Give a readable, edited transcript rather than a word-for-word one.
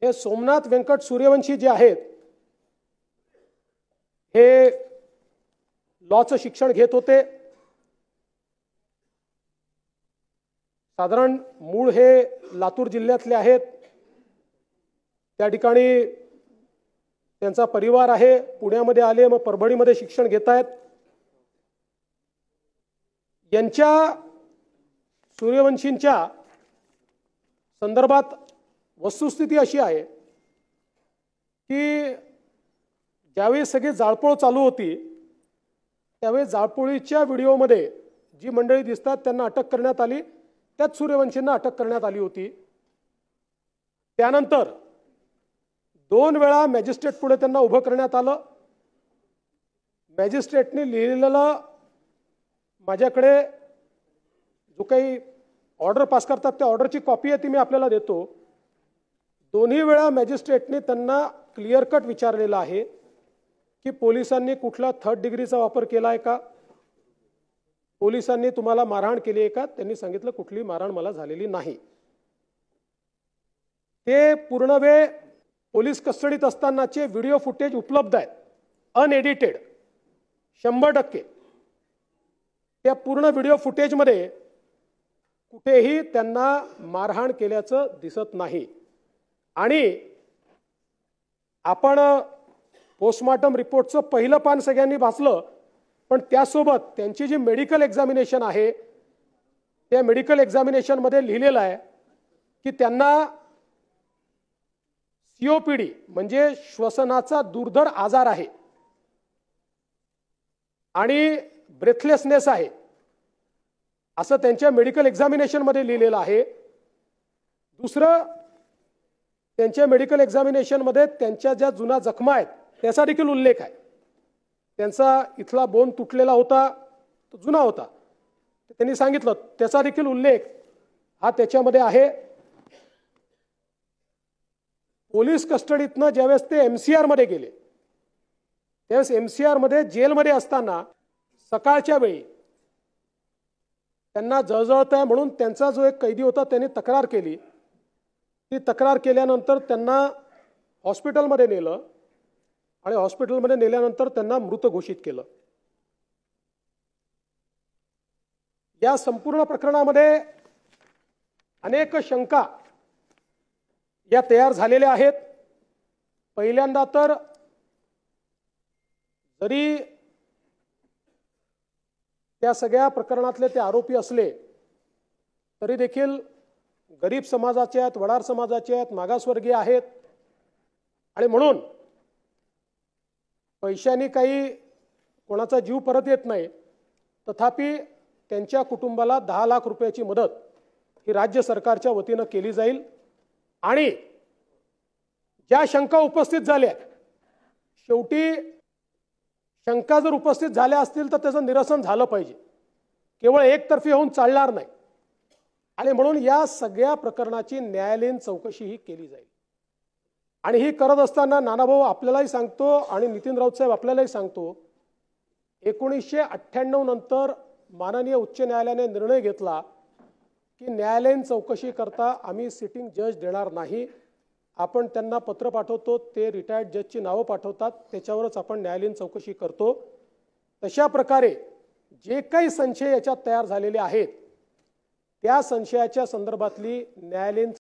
हे सोमनाथ व्यंकट सूर्यवंशी जे आहेत हे लॉचं शिक्षण घेत होते। साधारण मूळ हे लातूर जिल्ह्यातले आहेत। त्या ठिकाणी त्यांचा परिवार आहे। पुण्यामध्ये आले, मग परभणीमध्ये शिक्षण घेत आहेत। यांच्या सूर्यवंशींच्या संदर्भात वस्तुस्थिती अशी आहे की ज्यावेळी सगळी जाळपोळ चालू होती त्यावेळी जाळपोळीच्या व्हिडिओमध्ये जी मंडळी दिसतात त्यांना अटक करण्यात आली, त्यात सूर्यवंशींना अटक करण्यात आली होती। त्यानंतर 2 वेळा मॅजिस्ट्रेट पुढे त्यांना उभं करण्यात आलं। मॅजिस्ट्रेटने लिहिलेलं माझ्याकडे जो काही ऑर्डर पास करतात त्या ऑर्डरची कॉपी आहे ती मी आपल्याला देतो। दोन्ही वेळा मॅजिस्ट्रेटने त्यांना क्लिअर कट विचारलेलं आहे की पोलिसांनी कुठला 3rd डिग्रीचा वापर केला आहे का, पोलिसांनी तुम्हाला मारहाण केली आहे का। त्यांनी सांगितलं कुठली मारहाण मला झालेली नाही। ते पूर्ण वेळ पोलीस कस्टडीत असतानाचे व्हिडिओ फुटेज उपलब्ध आहेत, अनएडिटेड 100%। त्या पूर्ण व्हिडिओ फुटेजमध्ये कुठेही त्यांना मारहाण केल्याचं दिसत नाही। आणि आपण पोस्टमॉर्टम रिपोर्टचं पहिलं पान सगळ्यांनी वाचलं, पण त्यासोबत त्यांची जी मेडिकल एक्झामिनेशन आहे त्या मेडिकल एक्झामिनेशनमध्ये लिहिलेलं आहे की त्यांना COPD म्हणजे श्वसनाचा दुर्धर आजार आहे आणि ब्रेथलेसनेस आहे असं त्यांच्या मेडिकल एक्झामिनेशनमध्ये लिहिलेलं आहे। दुसरं, त्यांच्या मेडिकल एक्झामिनेशनमध्ये त्यांच्या ज्या जुना जखमा आहेत त्याचा देखील उल्लेख आहे। त्यांचा इथला बोन तुटलेला होता, तो जुना होता, त्यांनी सांगितलं त्याचा देखील उल्लेख हा त्याच्यामध्ये आहे। पोलीस कस्टडीतनं ज्यावेळेस ते MCR मध्ये गेले त्यावेळेस MCR मध्ये जेलमध्ये असताना सकाळच्या वेळी त्यांना जळजळत आहे म्हणून त्यांचा जो एक कैदी होता त्याने तक्रार केली। ती तक्रार केल्यानंतर त्यांना हॉस्पिटलमध्ये नेलं आणि हॉस्पिटलमध्ये नेल्यानंतर त्यांना मृत घोषित केलं। या संपूर्ण प्रकरणामध्ये अनेक शंका या तयार झालेल्या आहेत। पहिल्यांदा तर जरी त्या सगळ्या प्रकरणातले ते आरोपी असले तरी देखील गरीब समाजाचे आहेत, वडार समाजाचे आहेत, मागासवर्गीय आहेत आणि म्हणून पैशांनी काही कोणाचा जीव परत येत नाही। तथापि त्यांच्या कुटुंबाला 10 लाख रुपयाची मदत ही राज्य सरकारच्या वतीनं केली जाईल। आणि ज्या शंका उपस्थित झाल्या, शेवटी शंका जर उपस्थित झाल्या असतील तर त्याचं निरसन झालं पाहिजे, केवळ एकतर्फी होऊन चालणार नाही। आणि म्हणून या सगळ्या प्रकरणाची न्यायालयीन चौकशी ही केली जाईल। आणि ही करत असताना नानाभाऊ आपल्यालाही सांगतो आणि नितीन राऊत साहेब आपल्यालाही सांगतो, 1998 नंतर माननीय उच्च न्यायालयाने निर्णय घेतला की न्यायालयीन चौकशी करता आम्ही सिटिंग जज देणार नाही। आपण त्यांना पत्र पाठवतो, ते रिटायर्ड जजची नावं पाठवतात, त्याच्यावरच आपण न्यायालयीन चौकशी करतो। तशा प्रकारे जे काही संशय याच्यात तयार झालेले आहेत त्या संशयाच्या संदर्भातली न्यायालयीन